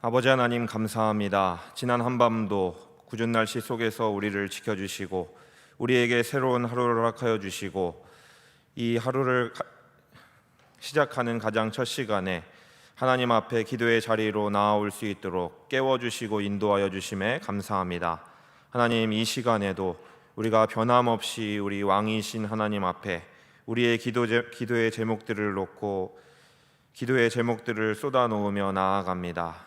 아버지 하나님 감사합니다. 지난 한밤도 궂은 날씨 속에서 우리를 지켜주시고 우리에게 새로운 하루를 허락하여 주시고 이 하루를 시작하는 가장 첫 시간에 하나님 앞에 기도의 자리로 나아올 수 있도록 깨워주시고 인도하여 주심에 감사합니다. 하나님, 이 시간에도 우리가 변함없이 우리 왕이신 하나님 앞에 우리의 기도의 제목들을 놓고 기도의 제목들을 쏟아놓으며 나아갑니다.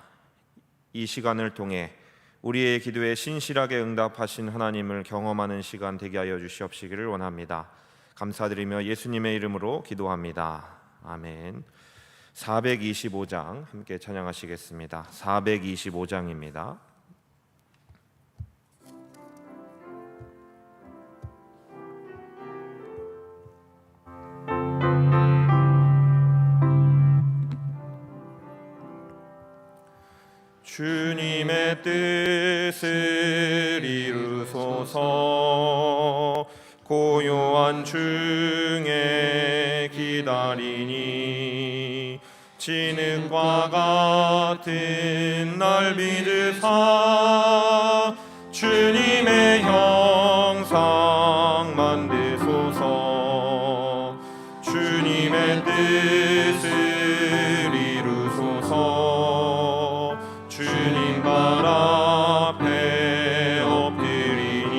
이 시간을 통해 우리의 기도에 신실하게 응답하신 하나님을 경험하는 시간 되게 하여 주시옵시기를 원합니다. 감사드리며 예수님의 이름으로 기도합니다. 아멘. 425장 함께 찬양하시겠습니다. 425장입니다. 주님의 뜻을 이루소서. 고요한 중에 기다리니 진흙과 같은 날 믿으사 주님의 형상 만드소서. 주님의 뜻을 이루소서. 주님 발 앞에 엎드리니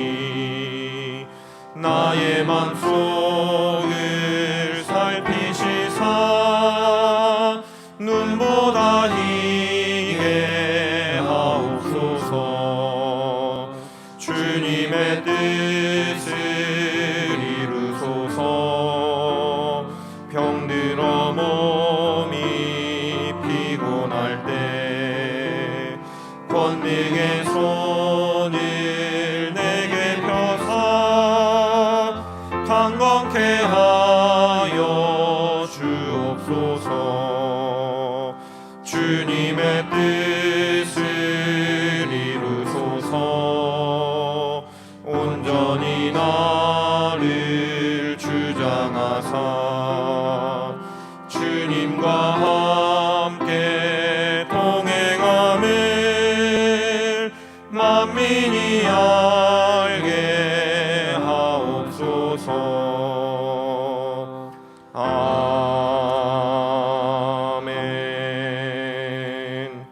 나의 맘속을 살피시사 눈보다 희게 하옵소서. 주님의 뜻을 이루소서. 병들어 몸이 피곤할 때 권능의 손을 내게 펴사 강건케 하여 주옵소서. 주님의 뜻을 이루소서. 온전히 나를 주장하사 주님과 함께 동행함을 만민이 알게 하옵소서. 아멘.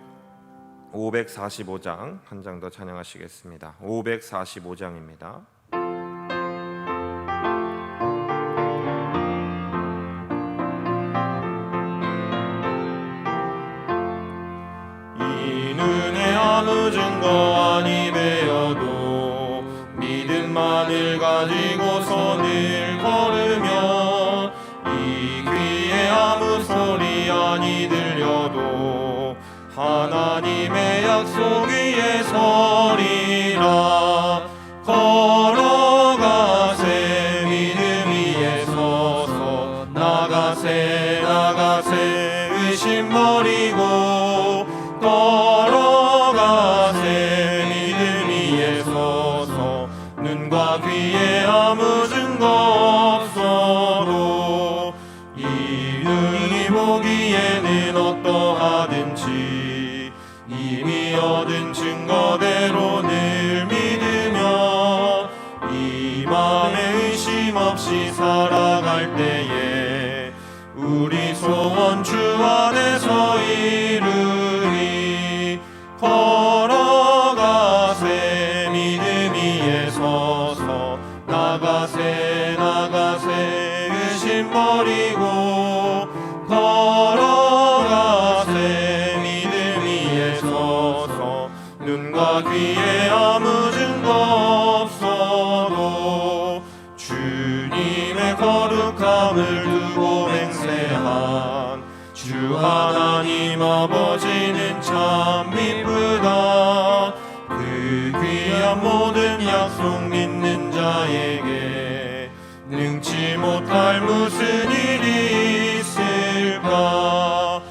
545장 한 장 더 찬양하시겠습니다. 545장입니다. 아무 증거 아니 되어도 믿음만을 가지고 손을 걸으면 이 귀에 아무 소리 아니 들려도 하나님의 약속 위에 서리라. 걸어가세 믿음 위에 서서 나가세 나가세 의심 버리고 눈과 귀에 아무 증거 없어도 이 눈이 보기에는 어떠하든지 이미 얻은 증거대로 늘 믿으며 이 맘에 의심 없이 살아갈 때에 우리 소원 주 안에서 이루리. 걸어가세 믿음 위에 서서 나가세 나가세 의심 버리고 걸어가세 믿음 위에 서서 눈과 귀에 아무 증거 없어도 주님의 거룩함을 두고 맹세한 주 하나님 아버지는 참 미쁘다. 그 귀한 모든 약속 믿는 자에게 능치 못할 무슨 일이 있을까.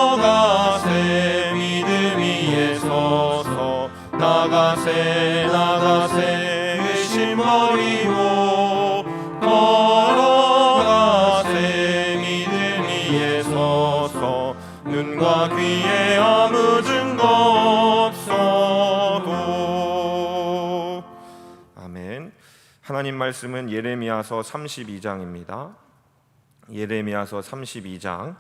걸어가세 믿음 위에 서서 나가세 나가세 의심 버리고 걸어가세 믿음 위에 서서 눈과 귀에 아무 증거 없어도. 아멘. 하나님 말씀은 예레미야서 32장입니다. 예레미야서 32장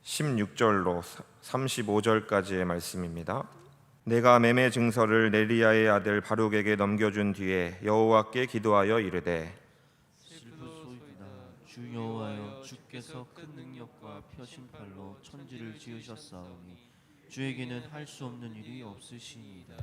16절로 35절까지의 말씀입니다. 내가 매매 증서를 네리야의 아들 바룩에게 넘겨준 뒤에 여호와께 기도하여 이르되 슬프소이다. 주 여호와여, 주께서 큰 능력과 펴신팔로 천지를 지으셨사오니 주에게는 할 수 없는 일이 없으시니이다.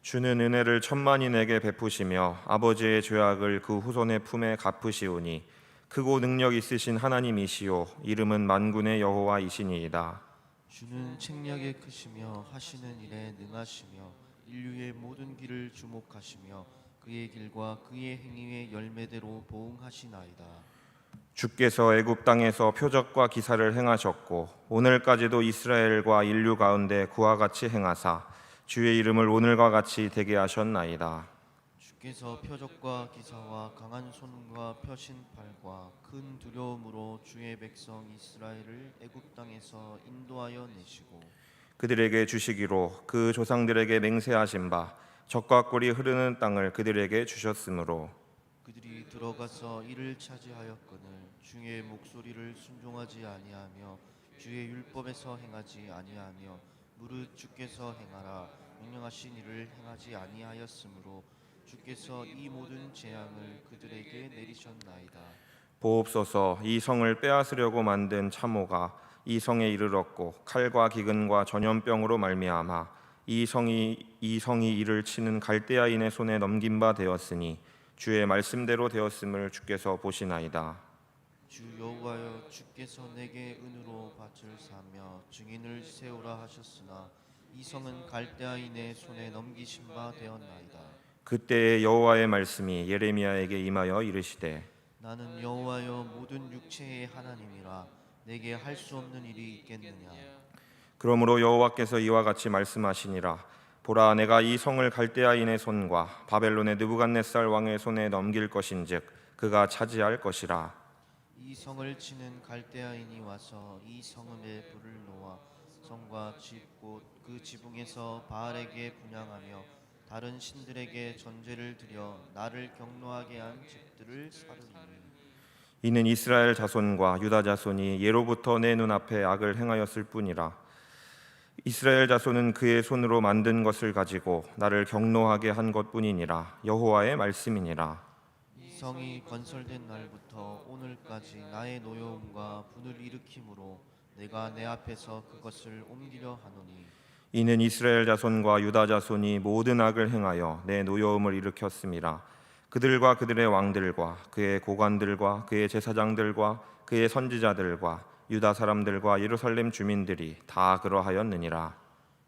주는 은혜를 천만인에게 베푸시며 아버지의 죄악을 그 후손의 품에 갚으시오니 크고 능력 있으신 하나님이시요 이름은 만군의 여호와이시니이다. 주는 책략에 크시며 하시는 일에 능하시며 인류의 모든 길을 주목하시며 그의 길과 그의 행위의 열매대로 보응하시나이다. 주께서 애굽 땅에서 표적과 기사를 행하셨고 오늘까지도 이스라엘과 인류 가운데 그와 같이 행하사 주의 이름을 오늘과 같이 되게 하셨나이다. 주께서 표적과 기사와 강한 손과 펴신 팔과 큰 두려움으로 주의 백성 이스라엘을 애굽 땅에서 인도하여 내시고 그들에게 주시기로 그 조상들에게 맹세하신 바 적과 꿀이 흐르는 땅을 그들에게 주셨으므로 그들이 들어가서 이를 차지하였거늘 주의 목소리를 순종하지 아니하며 주의 율법에서 행하지 아니하며 무릇 주께서 행하라 명령하신 일을 행하지 아니하였으므로 주께서 이 모든 재앙을 그들에게 내리셨나이다. 보옵소서, 이 성을 빼앗으려고 만든 참호가 이 성에 이르렀고 칼과 기근과 전염병으로 말미암아 이 성이 이를 치는 갈대아인의 손에 넘긴 바 되었으니 주의 말씀대로 되었음을 주께서 보시나이다. 주 여호와여, 주께서 내게 은으로 밭을 사며 증인을 세우라 하셨으나 이 성은 갈대아인의 손에 넘기신 바 되었나이다. 그때에 여호와의 말씀이 예레미야에게 임하여 이르시되 나는 여호와여 모든 육체의 하나님이라 내게 할 수 없는 일이 있겠느냐. 그러므로 여호와께서 이와 같이 말씀하시니라. 보라, 내가 이 성을 갈대아인의 손과 바벨론의 느부갓네살 왕의 손에 넘길 것인즉 그가 차지할 것이라. 이 성을 치는 갈대아인이 와서 이 성읍에 불을 놓아 성과 집 곧 그 지붕에서 바알에게 분향하며 다른 신들에게 전제를 드려 나를 경노하게 한 집들을 사르리니 이는 이스라엘 자손과 유다 자손이 예로부터 내 눈앞에 악을 행하였을 뿐이라. 이스라엘 자손은 그의 손으로 만든 것을 가지고 나를 경노하게 한 것뿐이니라. 여호와의 말씀이니라. 이 성이 건설된 날부터 오늘까지 나의 노여움과 분을 일으킴으로 내가 내 앞에서 그것을 옮기려 하노니 이는 이스라엘 자손과 유다 자손이 모든 악을 행하여 내 노여움을 일으켰음이라. 그들과 그들의 왕들과 그의 고관들과 그의 제사장들과 그의 선지자들과 유다 사람들과 예루살렘 주민들이 다 그러하였느니라.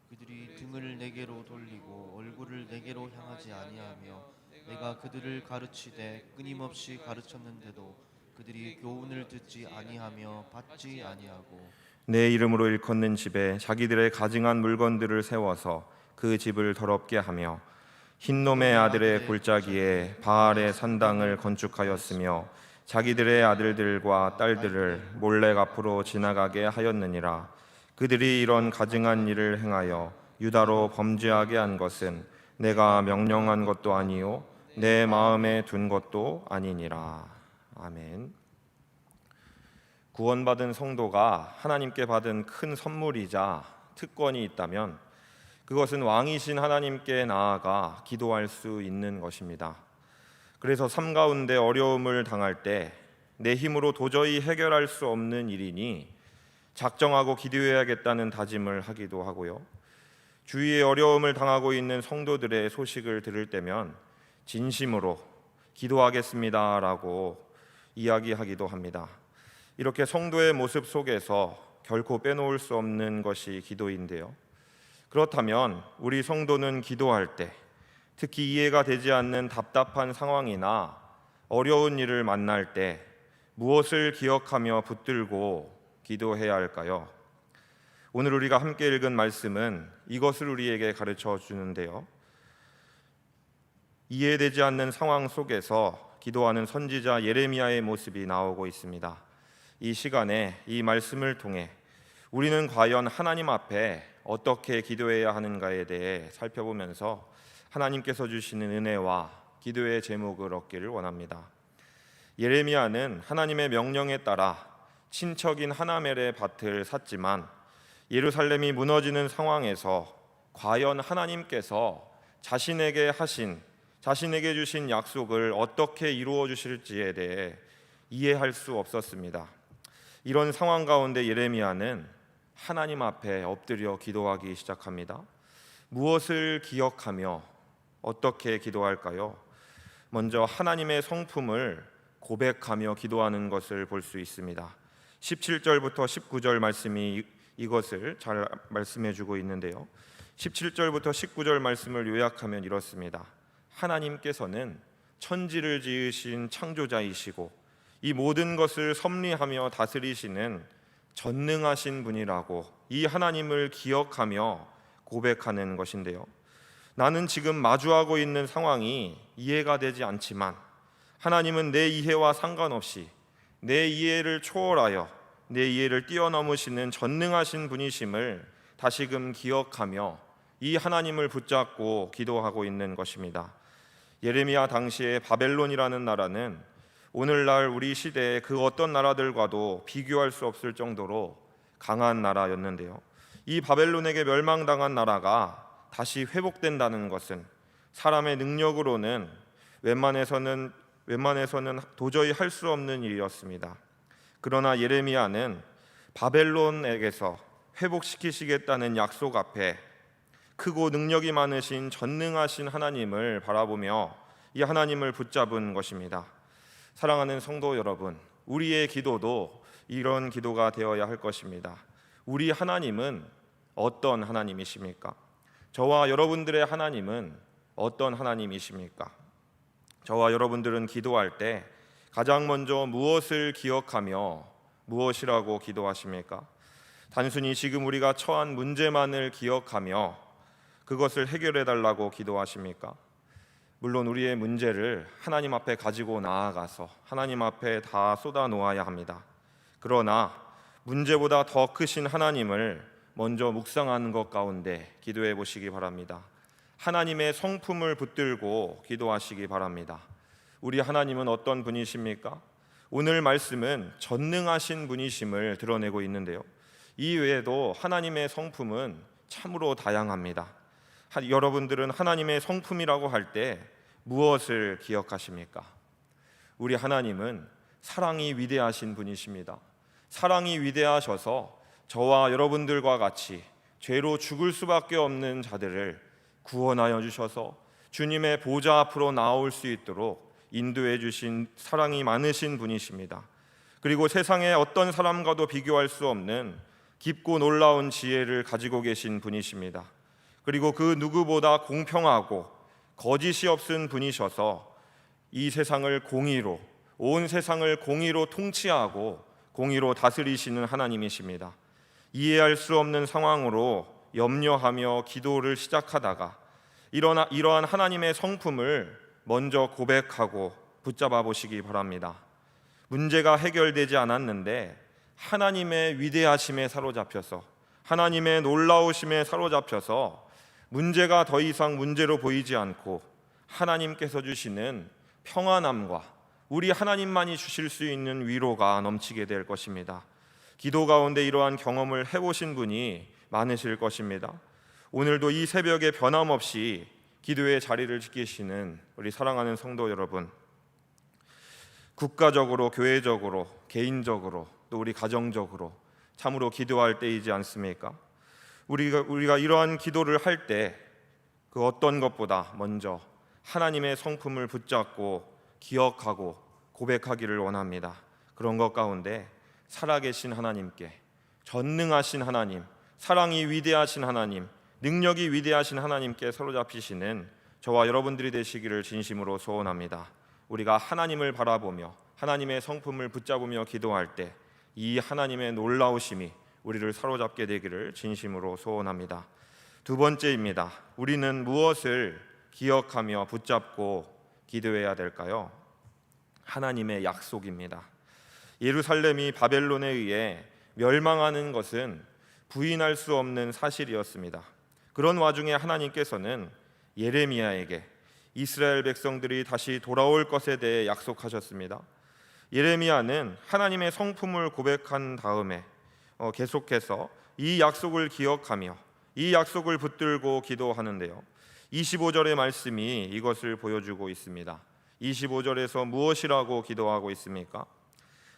그들이 등을 내게로 돌리고 얼굴을 내게로 향하지 아니하며 내가 그들을 가르치되 끊임없이 가르쳤는데도 그들이 교훈을 듣지 아니하며 받지 아니하고 내 이름으로 일컫는 집에 자기들의 가증한 물건들을 세워서 그 집을 더럽게 하며 흰놈의 아들의 골짜기에 바알의 산당을 건축하였으며 자기들의 아들들과 딸들을 몰래 앞으로 지나가게 하였느니라. 그들이 이런 가증한 일을 행하여 유다로 범죄하게 한 것은 내가 명령한 것도 아니요 내 마음에 둔 것도 아니니라. 아멘. 구원받은 성도가 하나님께 받은 큰 선물이자 특권이 있다면 그것은 왕이신 하나님께 나아가 기도할 수 있는 것입니다. 그래서 삶 가운데 어려움을 당할 때 내 힘으로 도저히 해결할 수 없는 일이니 작정하고 기도해야겠다는 다짐을 하기도 하고요. 주위에 어려움을 당하고 있는 성도들의 소식을 들을 때면 진심으로 기도하겠습니다라고 이야기하기도 합니다. 이렇게 성도의 모습 속에서 결코 빼놓을 수 없는 것이 기도인데요. 그렇다면 우리 성도는 기도할 때 특히 이해가 되지 않는 답답한 상황이나 어려운 일을 만날 때 무엇을 기억하며 붙들고 기도해야 할까요? 오늘 우리가 함께 읽은 말씀은 이것을 우리에게 가르쳐 주는데요. 이해되지 않는 상황 속에서 기도하는 선지자 예레미야의 모습이 나오고 있습니다. 이 시간에 이 말씀을 통해 우리는 과연 하나님 앞에 어떻게 기도해야 하는가에 대해 살펴보면서 하나님께서 주시는 은혜와 기도의 제목을 얻기를 원합니다. 예레미야는 하나님의 명령에 따라 친척인 하나멜의 밭을 샀지만 예루살렘이 무너지는 상황에서 과연 하나님께서 자신에게 주신 약속을 어떻게 이루어 주실지에 대해 이해할 수 없었습니다. 이런 상황 가운데 예레미야는 하나님 앞에 엎드려 기도하기 시작합니다. 무엇을 기억하며 어떻게 기도할까요? 먼저 하나님의 성품을 고백하며 기도하는 것을 볼 수 있습니다. 17절부터 19절 말씀이 이것을 잘 말씀해 주고 있는데요. 17절부터 19절 말씀을 요약하면 이렇습니다. 하나님께서는 천지를 지으신 창조자이시고 이 모든 것을 섭리하며 다스리시는 전능하신 분이라고 이 하나님을 기억하며 고백하는 것인데요. 나는 지금 마주하고 있는 상황이 이해가 되지 않지만 하나님은 내 이해와 상관없이 내 이해를 초월하여 내 이해를 뛰어넘으시는 전능하신 분이심을 다시금 기억하며 이 하나님을 붙잡고 기도하고 있는 것입니다. 예레미야 당시에 바벨론이라는 나라는 오늘날 우리 시대의 그 어떤 나라들과도 비교할 수 없을 정도로 강한 나라였는데요. 이 바벨론에게 멸망당한 나라가 다시 회복된다는 것은 사람의 능력으로는 웬만해서는 도저히 할 수 없는 일이었습니다. 그러나 예레미야는 바벨론에게서 회복시키시겠다는 약속 앞에 크고 능력이 많으신 전능하신 하나님을 바라보며 이 하나님을 붙잡은 것입니다. 사랑하는 성도 여러분, 우리의 기도도 이런 기도가 되어야 할 것입니다. 우리 하나님은 어떤 하나님이십니까? 저와 여러분들의 하나님은 어떤 하나님이십니까? 저와 여러분들은 기도할 때 가장 먼저 무엇을 기억하며 무엇이라고 기도하십니까? 단순히 지금 우리가 처한 문제만을 기억하며 그것을 해결해 달라고 기도하십니까? 물론 우리의 문제를 하나님 앞에 가지고 나아가서 하나님 앞에 다 쏟아 놓아야 합니다. 그러나 문제보다 더 크신 하나님을 먼저 묵상하는 것 가운데 기도해 보시기 바랍니다. 하나님의 성품을 붙들고 기도하시기 바랍니다. 우리 하나님은 어떤 분이십니까? 오늘 말씀은 전능하신 분이심을 드러내고 있는데요. 이 외에도 하나님의 성품은 참으로 다양합니다. 여러분들은 하나님의 성품이라고 할 때 무엇을 기억하십니까? 우리 하나님은 사랑이 위대하신 분이십니다. 사랑이 위대하셔서 저와 여러분들과 같이 죄로 죽을 수밖에 없는 자들을 구원하여 주셔서 주님의 보좌 앞으로 나올 수 있도록 인도해 주신 사랑이 많으신 분이십니다. 그리고 세상의 어떤 사람과도 비교할 수 없는 깊고 놀라운 지혜를 가지고 계신 분이십니다. 그리고 그 누구보다 공평하고 거짓이 없은 분이셔서 이 세상을 공의로, 온 세상을 공의로 통치하고 공의로 다스리시는 하나님이십니다. 이해할 수 없는 상황으로 염려하며 기도를 시작하다가 이러한 하나님의 성품을 먼저 고백하고 붙잡아 보시기 바랍니다. 문제가 해결되지 않았는데 하나님의 위대하심에 사로잡혀서 하나님의 놀라우심에 사로잡혀서 문제가 더 이상 문제로 보이지 않고 하나님께서 주시는 평안함과 우리 하나님만이 주실 수 있는 위로가 넘치게 될 것입니다. 기도 가운데 이러한 경험을 해보신 분이 많으실 것입니다. 오늘도 이 새벽에 변함없이 기도의 자리를 지키시는 우리 사랑하는 성도 여러분, 국가적으로, 교회적으로, 개인적으로, 또 우리 가정적으로 참으로 기도할 때이지 않습니까? 우리가 이러한 기도를 할 때 그 어떤 것보다 먼저 하나님의 성품을 붙잡고 기억하고 고백하기를 원합니다. 그런 것 가운데 살아계신 하나님께, 전능하신 하나님, 사랑이 위대하신 하나님, 능력이 위대하신 하나님께 사로잡히시는 저와 여러분들이 되시기를 진심으로 소원합니다. 우리가 하나님을 바라보며 하나님의 성품을 붙잡으며 기도할 때 이 하나님의 놀라우심이 우리를 사로잡게 되기를 진심으로 소원합니다. 두 번째입니다. 우리는 무엇을 기억하며 붙잡고 기도해야 될까요? 하나님의 약속입니다. 예루살렘이 바벨론에 의해 멸망하는 것은 부인할 수 없는 사실이었습니다. 그런 와중에 하나님께서는 예레미야에게 이스라엘 백성들이 다시 돌아올 것에 대해 약속하셨습니다. 예레미야는 하나님의 성품을 고백한 다음에 계속해서 이 약속을 기억하며 이 약속을 붙들고 기도하는데요. 25절의 말씀이 이것을 보여주고 있습니다. 25절에서 무엇이라고 기도하고 있습니까?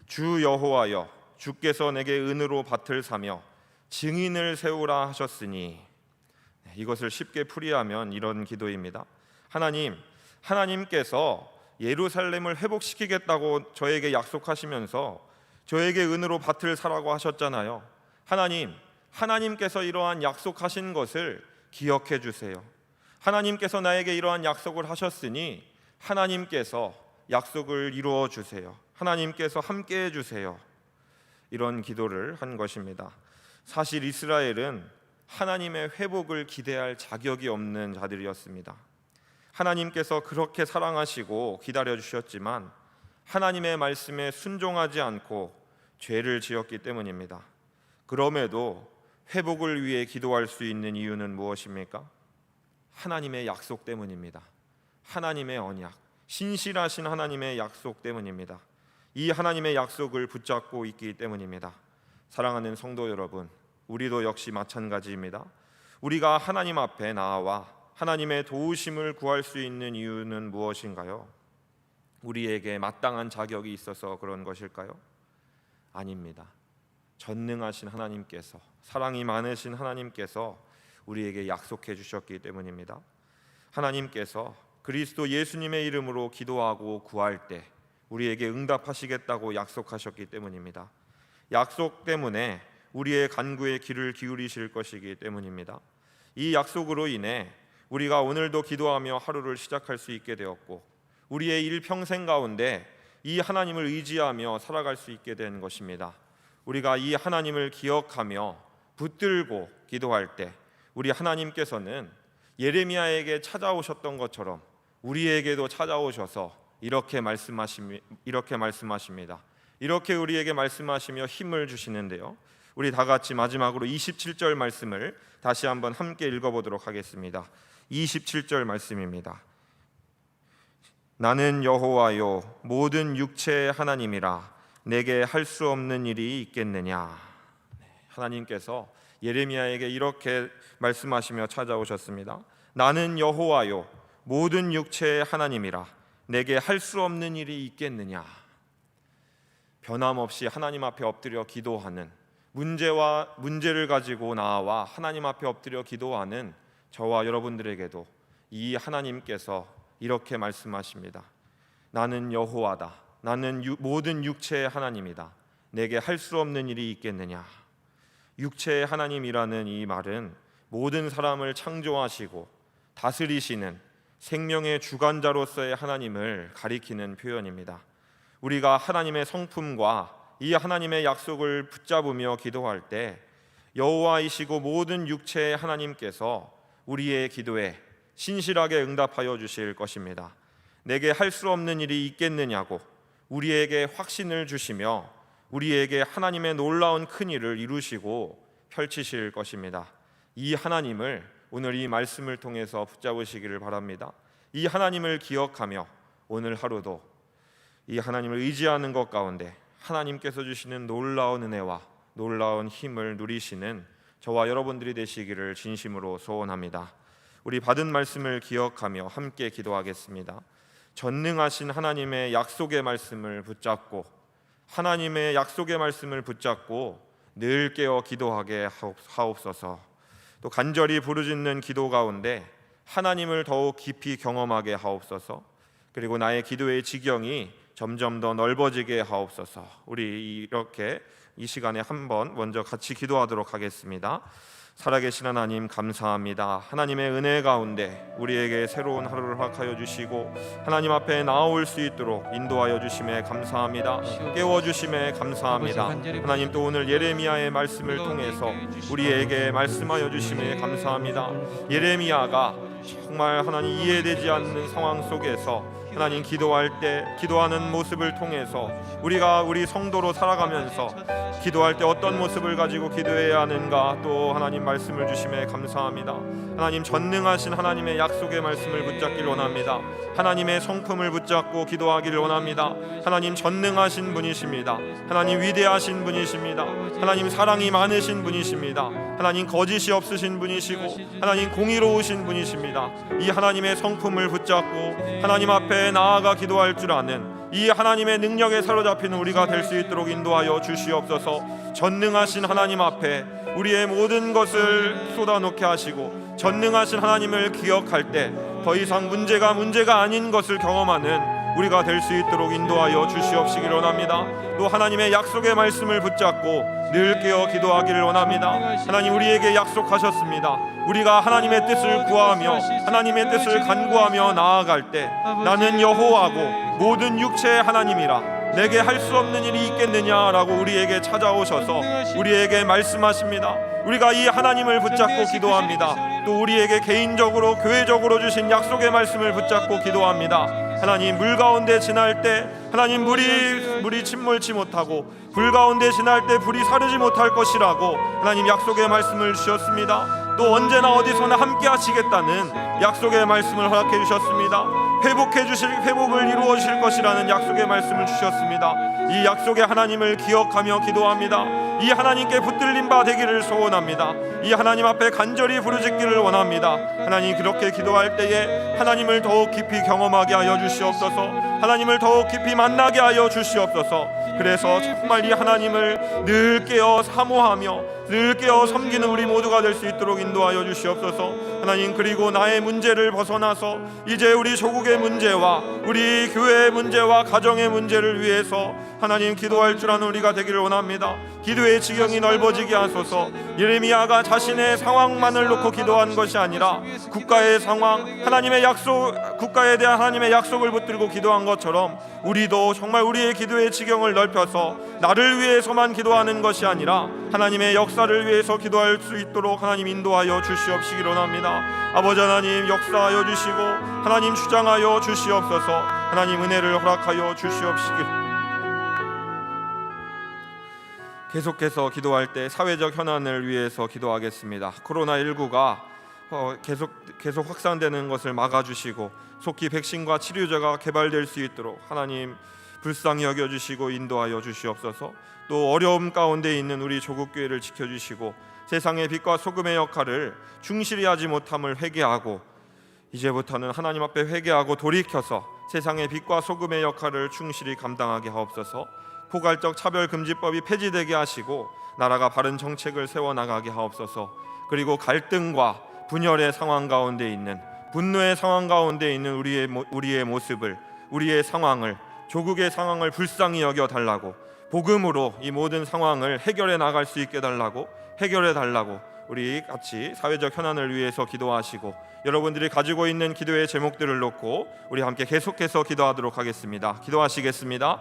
주 여호와여, 주께서 내게 은으로 밭을 사며 증인을 세우라 하셨으니, 이것을 쉽게 풀이하면 이런 기도입니다. 하나님께서 예루살렘을 회복시키겠다고 저에게 약속하시면서 저에게 은으로 밭을 사라고 하셨잖아요. 하나님께서 이러한 약속하신 것을 기억해 주세요. 하나님께서 나에게 이러한 약속을 하셨으니 하나님께서 약속을 이루어 주세요. 하나님께서 함께 해 주세요. 이런 기도를 한 것입니다. 사실 이스라엘은 하나님의 회복을 기대할 자격이 없는 자들이었습니다. 하나님께서 그렇게 사랑하시고 기다려 주셨지만 하나님의 말씀에 순종하지 않고 죄를 지었기 때문입니다. 그럼에도 회복을 위해 기도할 수 있는 이유는 무엇입니까? 하나님의 약속 때문입니다. 하나님의 언약, 신실하신 하나님의 약속 때문입니다. 이 하나님의 약속을 붙잡고 있기 때문입니다. 사랑하는 성도 여러분, 우리도 역시 마찬가지입니다. 우리가 하나님 앞에 나와 하나님의 도우심을 구할 수 있는 이유는 무엇인가요? 우리에게 마땅한 자격이 있어서 그런 것일까요? 아닙니다. 전능하신 하나님께서, 사랑이 많으신 하나님께서 우리에게 약속해 주셨기 때문입니다. 하나님께서 그리스도 예수님의 이름으로 기도하고 구할 때 우리에게 응답하시겠다고 약속하셨기 때문입니다. 약속 때문에 우리의 간구에 귀를 기울이실 것이기 때문입니다. 이 약속으로 인해 우리가 오늘도 기도하며 하루를 시작할 수 있게 되었고, 우리의 일평생 가운데 이 하나님을 의지하며 살아갈 수 있게 된 것입니다. 우리가 이 하나님을 기억하며 붙들고 기도할 때 우리 하나님께서는 예레미야에게 찾아오셨던 것처럼 우리에게도 찾아오셔서 이렇게 말씀하십니다. 이렇게 우리에게 말씀하시며 힘을 주시는데요. 우리 다 같이 마지막으로 27절 말씀을 다시 한번 함께 읽어보도록 하겠습니다. 27절 말씀입니다. 나는 여호와요 모든 육체의 하나님이라 내게 할 수 없는 일이 있겠느냐. 하나님께서 예레미야에게 이렇게 말씀하시며 찾아오셨습니다. 나는 여호와요 모든 육체의 하나님이라 내게 할 수 없는 일이 있겠느냐. 변함없이 하나님 앞에 엎드려 기도하는, 문제를 가지고 나와 하나님 앞에 엎드려 기도하는 저와 여러분들에게도 이 하나님께서 이렇게 말씀하십니다. 나는 여호와다. 나는 모든 육체의 하나님이다. 내게 할 수 없는 일이 있겠느냐. 육체의 하나님이라는 이 말은 모든 사람을 창조하시고 다스리시는 생명의 주관자로서의 하나님을 가리키는 표현입니다. 우리가 하나님의 성품과 이 하나님의 약속을 붙잡으며 기도할 때 여호와이시고 모든 육체의 하나님께서 우리의 기도에 신실하게 응답하여 주실 것입니다. 내게 할 수 없는 일이 있겠느냐고 우리에게 확신을 주시며 우리에게 하나님의 놀라운 큰 일을 이루시고 펼치실 것입니다. 이 하나님을 오늘 이 말씀을 통해서 붙잡으시기를 바랍니다. 이 하나님을 기억하며 오늘 하루도 이 하나님을 의지하는 것 가운데 하나님께서 주시는 놀라운 은혜와 놀라운 힘을 누리시는 저와 여러분들이 되시기를 진심으로 소원합니다. 우리 받은 말씀을 기억하며 함께 기도하겠습니다. 전능하신 하나님의 약속의 말씀을 붙잡고 하나님의 약속의 말씀을 붙잡고 늘 깨어 기도하게 하옵소서. 또 간절히 부르짖는 기도 가운데 하나님을 더욱 깊이 경험하게 하옵소서. 그리고 나의 기도의 지경이 점점 더 넓어지게 하옵소서. 우리 이렇게 이 시간에 한번 먼저 같이 기도하도록 하겠습니다. 살아계신 하나님 감사합니다. 하나님의 은혜 가운데 우리에게 새로운 하루를 허락하여 주시고 하나님 앞에 나아올 수 있도록 인도하여 주심에 감사합니다. 깨워주심에 감사합니다. 하나님 또 오늘 예레미야의 말씀을 통해서 우리에게 말씀하여 주심에 감사합니다. 예레미야가 정말 하나님 이해되지 않는 상황 속에서 하나님 기도할 때 기도하는 모습을 통해서 우리가 우리 성도로 살아가면서 기도할 때 어떤 모습을 가지고 기도해야 하는가 또 하나님 말씀을 주심에 감사합니다. 하나님 전능하신 하나님의 약속의 말씀을 붙잡기를 원합니다. 하나님의 성품을 붙잡고 기도하기를 원합니다. 하나님 전능하신 분이십니다. 하나님 위대하신 분이십니다. 하나님 사랑이 많으신 분이십니다. 하나님 거짓이 없으신 분이시고 하나님 공의로우신 분이십니다. 이 하나님의 성품을 붙잡고 하나님 앞에 나아가 기도할 줄 아는 이 하나님의 능력에 사로잡힌 우리가 될 수 있도록 인도하여 주시옵소서. 전능하신 하나님 앞에 우리의 모든 것을 쏟아놓게 하시고 전능하신 하나님을 기억할 때 더 이상 문제가 아닌 것을 경험하는 우리가 될 수 있도록 인도하여 주시옵시기를 원합니다. 또 하나님의 약속의 말씀을 붙잡고 늘 깨어 기도하기를 원합니다. 하나님 우리에게 약속하셨습니다. 우리가 하나님의 뜻을 구하며 하나님의 뜻을 간구하며 나아갈 때 나는 여호와고 모든 육체의 하나님이라 내게 할 수 없는 일이 있겠느냐라고 우리에게 찾아오셔서 우리에게 말씀하십니다. 우리가 이 하나님을 붙잡고 기도합니다. 또 우리에게 개인적으로 교회적으로 주신 약속의 말씀을 붙잡고 기도합니다. 하나님 물 가운데 지날 때 하나님 물이 침몰치 못하고 불 가운데 지날 때 불이 사르지 못할 것이라고 하나님 약속의 말씀을 주셨습니다. 또 언제나 어디서나 함께 하시겠다는 약속의 말씀을 허락해 주셨습니다. 회복을 이루어 주실 것이라는 약속의 말씀을 주셨습니다. 이 약속의 하나님을 기억하며 기도합니다. 이 하나님께 붙들린 바 되기를 소원합니다. 이 하나님 앞에 간절히 부르짖기를 원합니다. 하나님 그렇게 기도할 때에 하나님을 더욱 깊이 경험하게 하여 주시옵소서. 하나님을 더욱 깊이 만나게 하여 주시옵소서. 그래서 정말 이 하나님을 늘 깨어 사모하며 늘 깨어 섬기는 우리 모두가 될 수 있도록 인도하여 주시옵소서. 하나님 그리고 나의 문제를 벗어나서 이제 우리 조국의 문제와 우리 교회의 문제와 가정의 문제를 위해서 하나님 기도할 줄 아는 우리가 되기를 원합니다. 기도의 지경이 넓어지게 하소서. 예레미야가 자신의 상황만을 놓고 기도한 것이 아니라 국가의 상황, 하나님의 약속, 국가에 대한 하나님의 약속을 붙들고 기도한 것처럼 우리도 정말 우리의 기도의 지경을 넓혀서 나를 위해서만 기도하는 것이 아니라 하나님의 역사를 위해서 기도할 수 있도록 하나님 인도하여 주시옵시기 원합니다. 아버지 하나님 역사하여 주시고 하나님 주장하여 주시옵소서. 하나님 은혜를 허락하여 주시옵시길. 계속해서 기도할 때 사회적 현안을 위해서 기도하겠습니다. 코로나19가 계속 확산되는 것을 막아주시고 속히 백신과 치료제가 개발될 수 있도록 하나님 불쌍히 여겨주시고 인도하여 주시옵소서. 또 어려움 가운데 있는 우리 조국교회를 지켜주시고 세상의 빛과 소금의 역할을 충실히 하지 못함을 회개하고 이제부터는 하나님 앞에 회개하고 돌이켜서 세상의 빛과 소금의 역할을 충실히 감당하게 하옵소서. 포괄적 차별금지법이 폐지되게 하시고 나라가 바른 정책을 세워나가게 하옵소서. 그리고 갈등과 분열의 상황 가운데 있는 분노의 상황 가운데 있는 우리의 모습을 우리의 상황을 조국의 상황을 불쌍히 여겨달라고 복음으로 이 모든 상황을 해결해 나갈 수 있게 달라고 해결해 달라고 우리 같이 사회적 현안을 위해서 기도하시고 여러분들이 가지고 있는 기도의 제목들을 놓고 우리 함께 계속해서 기도하도록 하겠습니다. 기도하시겠습니다.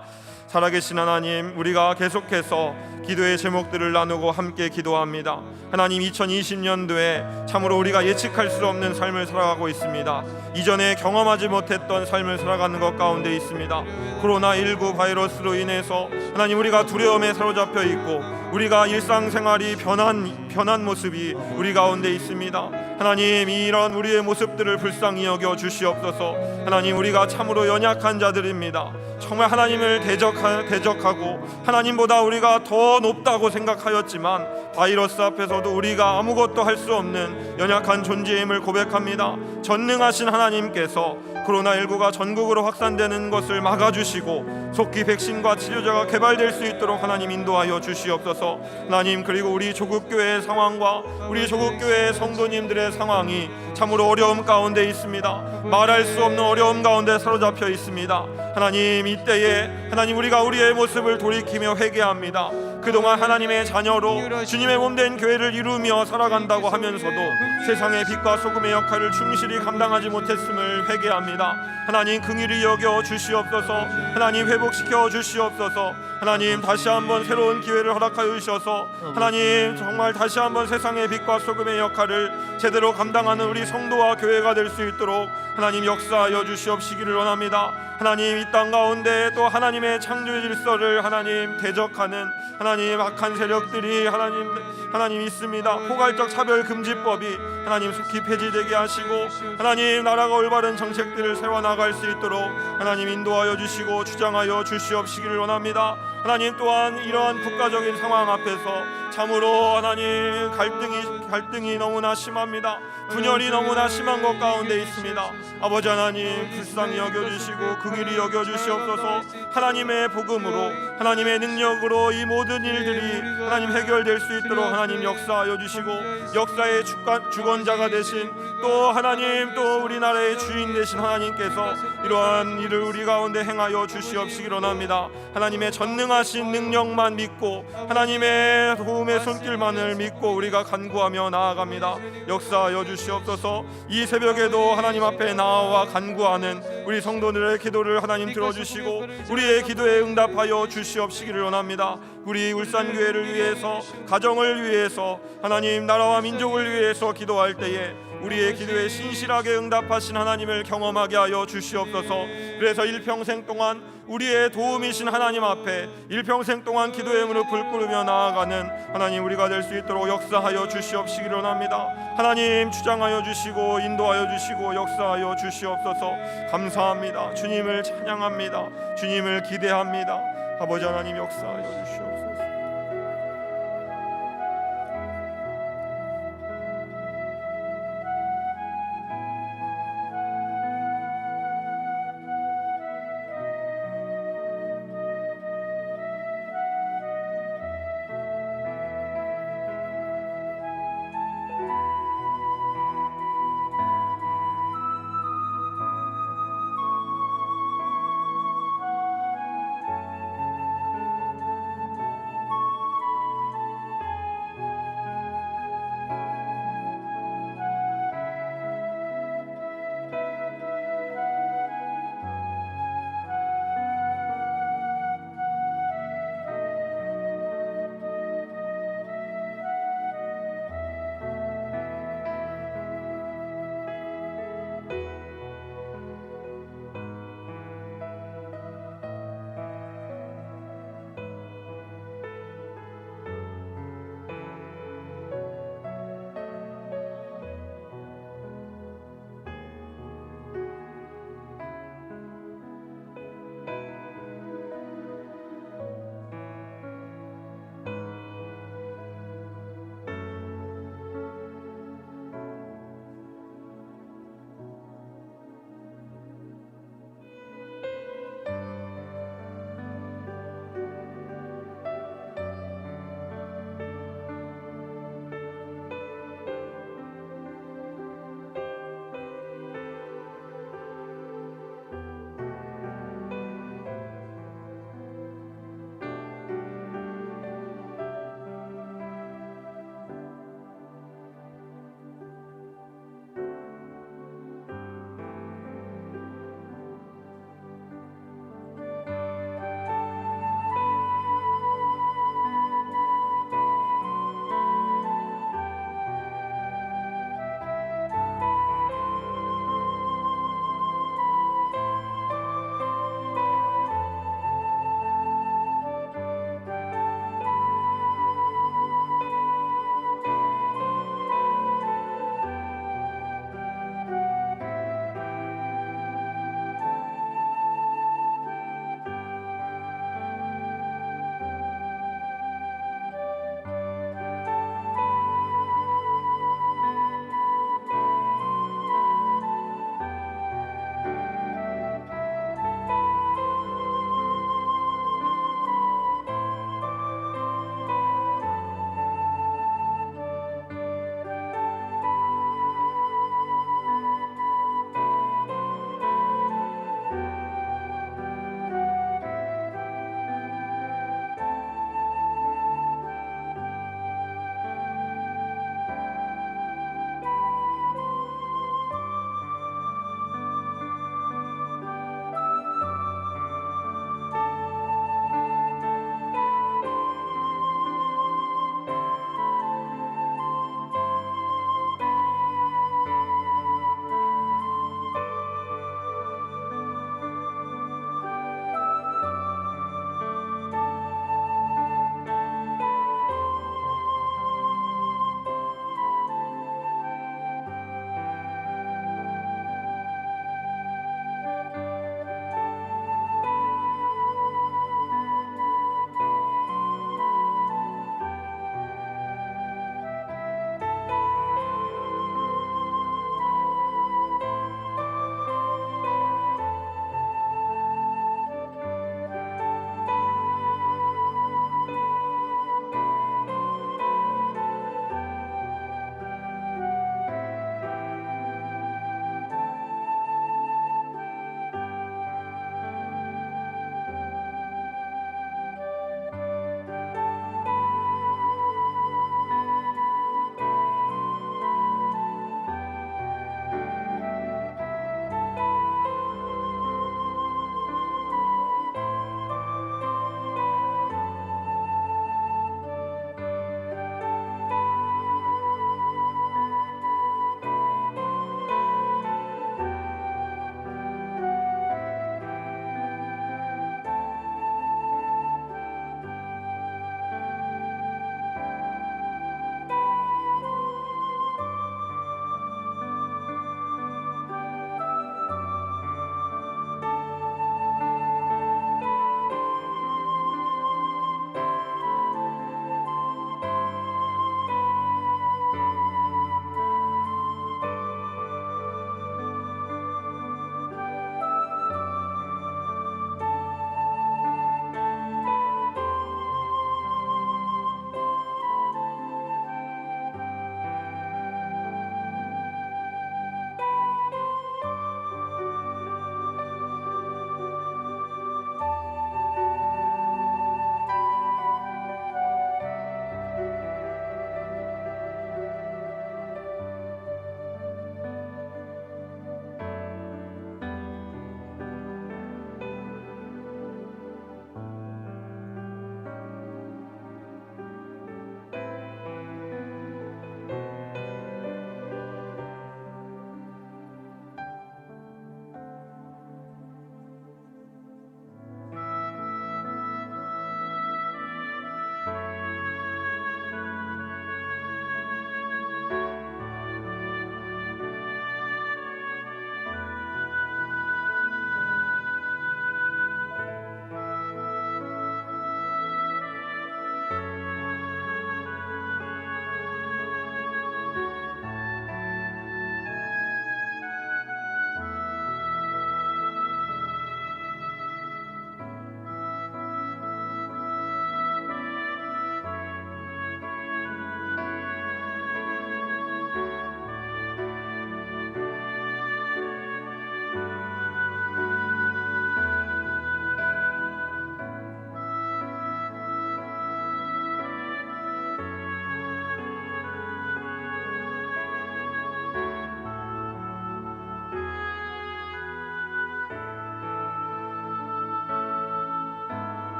살아계신 하나님, 우리가 계속해서 기도의 제목들을 나누고 함께 기도합니다. 하나님, 2020년도에 참으로 우리가 예측할 수 없는 삶을 살아가고 있습니다. 이전에 경험하지 못했던 삶을 살아가는 것 가운데 있습니다. 코로나19 바이러스로 인해서 하나님 우리가 두려움에 사로잡혀 있고 우리가 일상생활이 변한 모습이 우리 가운데 있습니다. 하나님, 이런 우리의 모습들을 불쌍히 여겨 주시옵소서. 하나님, 우리가 참으로 연약한 자들입니다. 정말 하나님을 대적하고 하나님보다 우리가 더 높다고 생각하였지만 바이러스 앞에서도 우리가 아무것도 할 수 없는 연약한 존재임을 고백합니다. 전능하신 하나님께서 코로나19가 전국으로 확산되는 것을 막아주시고 속히 백신과 치료제가 개발될 수 있도록 하나님 인도하여 주시옵소서. 하나님, 그리고 우리 조국교회의 상황과 우리 조국교회의 성도님들의 상황이 참으로 어려움 가운데 있습니다. 말할 수 없는 어려움 가운데 사로잡혀 있습니다. 하나님, 이때에 하나님 우리가 우리의 모습을 돌이키며 회개합니다. 그동안 하나님의 자녀로 주님의 몸된 교회를 이루며 살아간다고 하면서도 세상의 빛과 소금의 역할을 충실히 감당하지 못했음을 회개합니다. 하나님, 긍휼히 여겨 주시옵소서. 하나님, 회복시켜 주시옵소서. 하나님, 다시 한번 새로운 기회를 허락하여 주셔서 하나님 정말 다시 한번 세상의 빛과 소금의 역할을 제대로 감당하는 우리 성도와 교회가 될 수 있도록 하나님 역사하여 주시옵시기를 원합니다. 하나님 이 땅 가운데 또 하나님의 창조 질서를 하나님 대적하는 하나님 악한 세력들이 하나님 있습니다. 포괄적 차별 금지법이 하나님 속히 폐지되게 하시고 하나님 나라가 올바른 정책들을 세워나갈 수 있도록 하나님 인도하여 주시고 주장하여 주시옵시기를 원합니다. 하나님 또한 이러한 국가적인 상황 앞에서 참으로 하나님 갈등이 너무나 심합니다. 분열이 너무나 심한 것 가운데 있습니다. 아버지 하나님 불쌍히 여겨주시고 긍휼히 여겨주시옵소서. 하나님의 복음으로 하나님의 능력으로 이 모든 일들이 하나님 해결될 수 있도록 하나님 역사하여 주시고 역사의 주권자가 되신 또 하나님 또 우리나라의 주인 되신 하나님께서 이러한 일을 우리 가운데 행하여 주시옵시기를 원합니다. 하나님의 전능하신 능력만 믿고 하나님의 도움의 손길만을 믿고 우리가 간구하며 나아갑니다. 역사하여 주시옵소서. 이 새벽에도 하나님 앞에 나와 간구하는 우리 성도들의 기도를 하나님 들어주시고 우리의 기도에 응답하여 주시옵시기를 원합니다. 우리 울산교회를 위해서 가정을 위해서 하나님 나라와 민족을 위해서 기도할 때에 우리의 기도에 신실하게 응답하신 하나님을 경험하게 하여 주시옵소서. 그래서 일평생 동안 우리의 도움이신 하나님 앞에 일평생 동안 기도의 무릎을 꿇으며 나아가는 하나님 우리가 될 수 있도록 역사하여 주시옵시기를 원합니다. 하나님 주장하여 주시고 인도하여 주시고 역사하여 주시옵소서. 감사합니다. 주님을 찬양합니다. 주님을 기대합니다. 아버지 하나님 역사하여 주시옵소서.